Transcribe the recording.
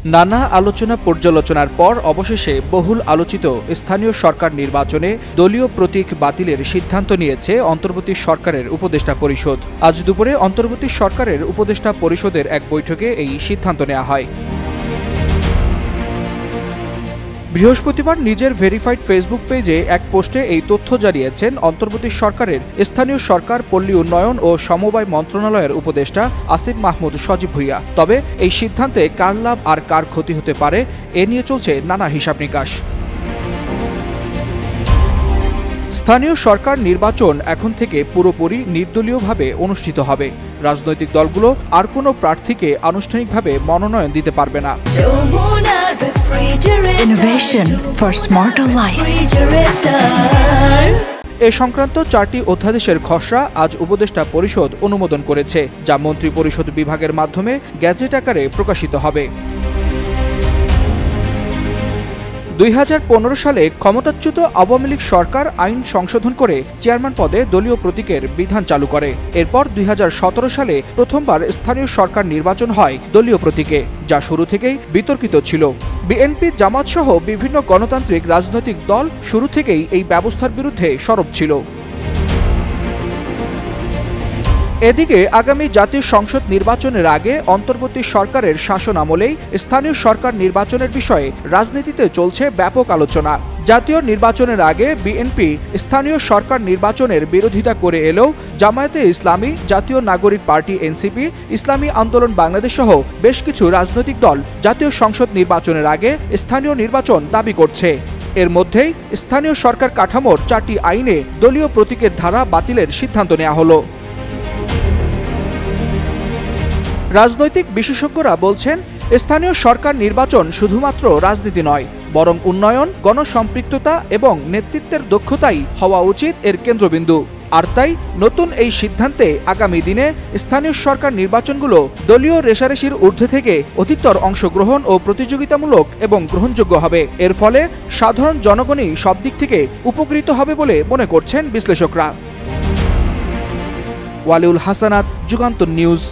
নানা আলোচনা পর্যালোচনার পর অবশেষে বহুল আলোচিত স্থানীয় সরকার নির্বাচনে দলীয় প্রতীক বাতিলের সিদ্ধান্ত নিয়েছে অন্তর্বর্তী সরকারের উপদেষ্টা পরিষদ। আজ দুপুরে অন্তর্বর্তী সরকারের উপদেষ্টা পরিষদের এক বৈঠকে এই সিদ্ধান্ত নেওয়া হয়। বৃহস্পতিবার নিজের ভেরিফাইড ফেসবুক পেজে এক পোস্টে এই তথ্য জানিয়েছেন অন্তর্বর্তী সরকারের স্থানীয় সরকার, পল্লী উন্নয়ন ও সমবায় মন্ত্রণালয়ের উপদেষ্টা আসিফ মাহমুদ সজীব ভুঁইয়া। তবে এই সিদ্ধান্তে কার লাভ আর কার ক্ষতি হতে পারে এ নিয়ে চলছে নানা হিসাব নিকাশ। স্থানীয় সরকার নির্বাচন এখন থেকে পুরোপুরি নির্দলীয়ভাবে অনুষ্ঠিত হবে। রাজনৈতিক দলগুলো আর কোনো প্রার্থীকে আনুষ্ঠানিকভাবে মনোনয়ন দিতে পারবে না। এ সংক্রান্ত 4টি অধ্যাদেশের খসড়া আজ উপদেষ্টা পরিষদ অনুমোদন করেছে, যা মন্ত্রী পরিষদ বিভাগের মাধ্যমে গ্যাজেট আকারে প্রকাশিত হবে। 2015 সালে ক্ষমতাচ্যুত আওয়ামী লীগ সরকার আইন সংশোধন করে চেয়ারম্যান পদে দলীয় প্রতীকের বিধান চালু করে। এরপর 2017 সালে প্রথমবার স্থানীয় সরকার নির্বাচন হয় দলীয় প্রতীকে, যা শুরু থেকেই বিতর্কিত ছিল। বিএনপি, জামাত সহ বিভিন্ন গণতান্ত্রিক রাজনৈতিক দল শুরু থেকেই এই ব্যবস্থার বিরুদ্ধে সরব ছিল। এদিকে আগামী জাতীয় সংসদ নির্বাচনের আগে অন্তর্বর্তী সরকারের শাসন আমলেই স্থানীয় সরকার নির্বাচনের বিষয়ে রাজনীতিতে চলছে ব্যাপক আলোচনা। জাতীয় নির্বাচনের আগে বিএনপি স্থানীয় সরকার নির্বাচনের বিরোধিতা করে এলেও জামায়াতে ইসলামী, জাতীয় নাগরিক পার্টি এনসিপি, ইসলামী আন্দোলন বাংলাদেশ সহ বেশ কিছু রাজনৈতিক দল জাতীয় সংসদ নির্বাচনের আগে স্থানীয় নির্বাচন দাবি করছে। এর মধ্যেই স্থানীয় সরকার কাঠামোর 4টি আইনে দলীয় প্রতীকের ধারা বাতিলের সিদ্ধান্ত নেওয়া হলো। রাজনৈতিক বিশেষজ্ঞরা বলছেন, স্থানীয় সরকার নির্বাচন শুধুমাত্র রাজনীতি নয়, বরং উন্নয়ন, গণসম্পৃক্ততা এবং নেতৃত্বের দক্ষতাই হওয়া উচিত এর কেন্দ্রবিন্দু। আর তাই নতুন এই সিদ্ধান্তে আগামী দিনে স্থানীয় সরকার নির্বাচনগুলো দলীয় রেষারেষির ঊর্ধ্বে থেকে অধিকতর অংশগ্রহণ ও প্রতিযোগিতামূলক এবং গ্রহণযোগ্য হবে। এর ফলে সাধারণ জনগণই সব দিক থেকে উপকৃত হবে বলে মনে করছেন বিশ্লেষকরা। ওয়ালিউল হাসানাত, যুগান্তর নিউজ।